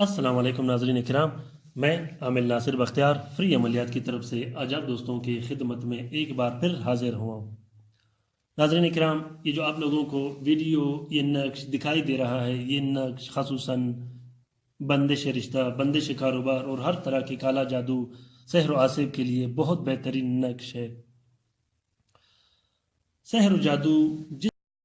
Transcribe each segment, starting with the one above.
السلام علیکم ناظرین کرام، میں عامل ناصر بختیار فری عملیات کی طرف سے آج آپ دوستوں کی خدمت میں ایک بار پھر حاضر ہوا ہوں۔ ناظرین کرام، یہ جو آپ لوگوں کو ویڈیو یہ نقش دکھائی دے رہا ہے، یہ نقش خصوصاً بندش رشتہ، بندش کاروبار اور ہر طرح کے کالا جادو، سحر و عاصب کے لیے بہت بہترین نقش ہے۔ سحر و جادو،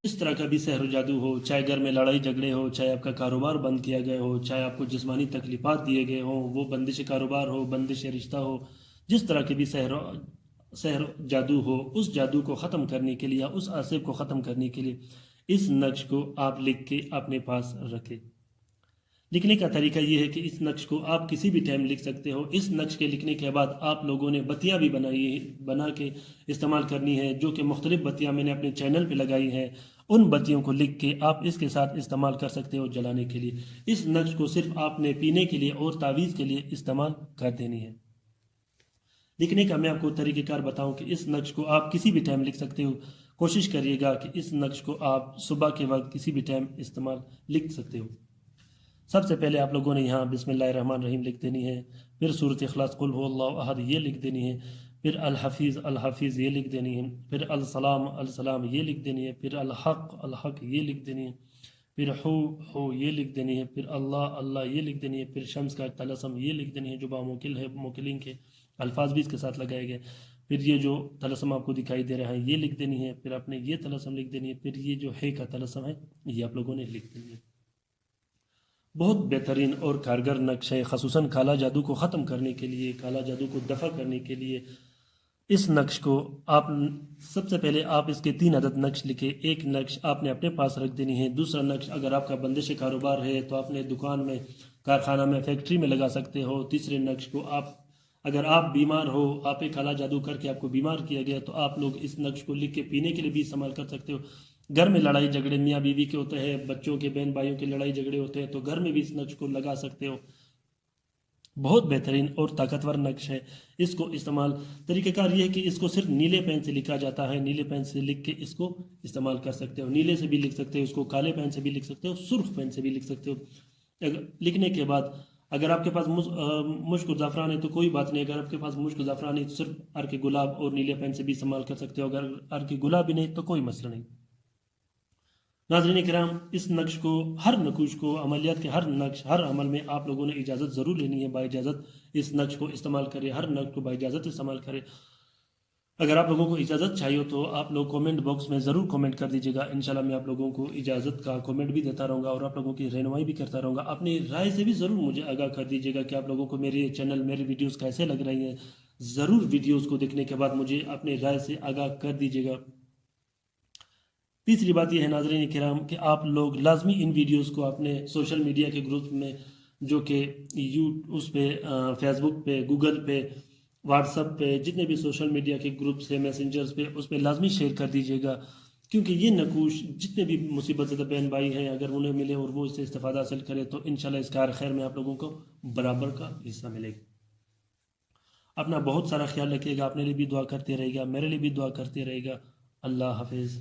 جس طرح کا بھی سحر و جادو ہو، چاہے گھر میں لڑائی جھگڑے ہو، چاہے آپ کا کاروبار بند کیا گیا ہو، چاہے آپ کو جسمانی تکلیفات دیے گئے ہوں، وہ بندش کاروبار ہو، بندش رشتہ ہو، جس طرح کے بھی سحر و جادو ہو، اس جادو کو ختم کرنے کے لیے یا اس عاصب کو ختم کرنے کے لیے اس نقش کو آپ لکھ کے اپنے پاس رکھیں۔ لکھنے کا طریقہ یہ ہے کہ اس نقش کو آپ کسی بھی ٹائم لکھ سکتے ہو۔ اس نقش کے لکھنے کے بعد آپ لوگوں نے بتیاں بھی بنا کے استعمال کرنی ہے، جو کہ مختلف بتیاں میں نے اپنے چینل پہ لگائی ہیں۔ ان بتیوں کو لکھ کے آپ اس کے ساتھ استعمال کر سکتے ہو جلانے کے لیے۔ اس نقش کو صرف آپ نے پینے کے لیے اور تعویذ کے لیے استعمال کر دینی ہے۔ لکھنے کا میں آپ کو طریقہ کار بتاؤں کہ اس نقش کو آپ کسی بھی ٹائم لکھ سکتے ہو۔ کوشش کریے گا کہ اس نقش کو آپ صبح کے وقت کسی بھی ٹائم لکھ سکتے ہو۔ سب سے پہلے آپ لوگوں نے یہاں بسم اللہ الرحمن الرحیم لکھ دینی ہے، پھر سورۃ اخلاص قل هو اللہ احد یہ لکھ دینی ہے، پھر الحفیظ الحفیظ یہ لکھ دینی ہے، پھر السلام السلام یہ لکھ دینی ہے، پھر الحق الحق یہ لکھ دینی ہے، پھر ہو یہ لکھ دینی ہے، پھر اللہ اللہ یہ لکھ دینی ہے، پھر شمس کا طلسم یہ لکھ دینی ہے جو باموکل ہے، موکلین کے الفاظ بھی اس کے ساتھ لگائے گئے، پھر یہ جو طلسم آپ کو دکھائی دے رہا ہے یہ لکھ دینی ہے، پھر آپ نے یہ طلسم لکھ دینی ہے، پھر یہ جو ہے کا طلسم ہے یہ آپ لوگوں نے لکھ دینی ہے۔ بہت بہترین اور کارگر نقش ہے، خصوصاً کالا جادو کو ختم کرنے کے لیے، کالا جادو کو دفع کرنے کے لیے۔ اس نقش کو آپ سب سے پہلے آپ اس کے 3 عدد نقش لکھیں۔ ایک نقش آپ نے اپنے پاس رکھ دینی ہے، دوسرا نقش اگر آپ کا بندش کاروبار ہے تو آپ نے دکان میں، کارخانہ میں، فیکٹری میں لگا سکتے ہو۔ تیسرے نقش کو اگر آپ بیمار ہو، آپ ایک کالا جادو کر کے آپ کو بیمار کیا گیا تو آپ لوگ اس نقش کو لکھ کے پینے کے لیے بھی استعمال کر سکتے ہو۔ گھر میں لڑائی جھگڑے میاں بیوی کے ہوتے ہیں، بچوں کے بہن بھائیوں کے لڑائی جھگڑے ہوتے ہیں تو گھر میں بھی اس نقش کو لگا سکتے ہو۔ بہت بہترین اور طاقتور نقش ہے۔ اس کو طریقہ کار یہ ہے کہ اس کو صرف نیلے پین سے لکھا جاتا ہے، نیلے پین سے لکھ کے اس کو استعمال کر سکتے ہو۔ نیلے سے بھی لکھ سکتے ہو اس کو، کالے پین سے بھی لکھ سکتے ہو، سرخ پین سے بھی لکھ سکتے ہو۔ لکھنے کے بعد اگر آپ کے پاس مشک و زعفران ہے تو کوئی بات نہیں، اگر آپ کے پاس مشک و زعفران ہے تو صرف عرق گلاب اور نیلے پین سے بھی استعمال کر سکتے ہو، اگر عرق گلاب بھی نہیں تو کوئی مسئلہ نہیں۔ ناظرین کرام، اس نقش کو، ہر نقوش کو، عملیات کے ہر نقش، ہر عمل میں آپ لوگوں نے اجازت ضرور لینی ہے، با اجازت اس نقش کو استعمال کرے، ہر نقش کو با اجازت استعمال کرے۔ اگر آپ لوگوں کو اجازت چاہیے تو آپ لوگ کومنٹ باکس میں ضرور کومنٹ کر دیجیے گا، انشاءاللہ میں آپ لوگوں کو اجازت کا کومنٹ بھی دیتا رہوں گا اور آپ لوگوں کی رہنمائی بھی کرتا رہوں گا۔ اپنی رائے سے بھی ضرور مجھے آگاہ کر دیجیے گا کہ آپ لوگوں کو میرے چینل، میری ویڈیوز کیسے لگ رہی ہیں۔ ضرور ویڈیوز کو دیکھنے کے بعد مجھے اپنی رائے سے آگاہ کر دیجیے گا۔ تیسری بات یہ ہے ناظرین کرام کہ آپ لوگ لازمی ان ویڈیوز کو اپنے سوشل میڈیا کے گروپ میں، جو کہ اس پہ فیس بک پہ، گوگل پہ، واٹس ایپ پہ، جتنے بھی سوشل میڈیا کے گروپس ہیں، میسنجرز پہ، اس پہ لازمی شیئر کر دیجیے گا، کیونکہ یہ نقوش جتنے بھی مصیبت زدہ بہن بھائی ہیں اگر انہیں ملے اور وہ اس سے استفادہ حاصل کرے تو انشاءاللہ اس کار خیر میں آپ لوگوں کو برابر کا حصہ ملے گا۔ اپنا بہت سارا خیال رکھیے گا، اپنے لیے بھی دعا کرتے رہے گا، میرے لیے بھی دعا کرتے رہے گا۔ اللہ حافظ۔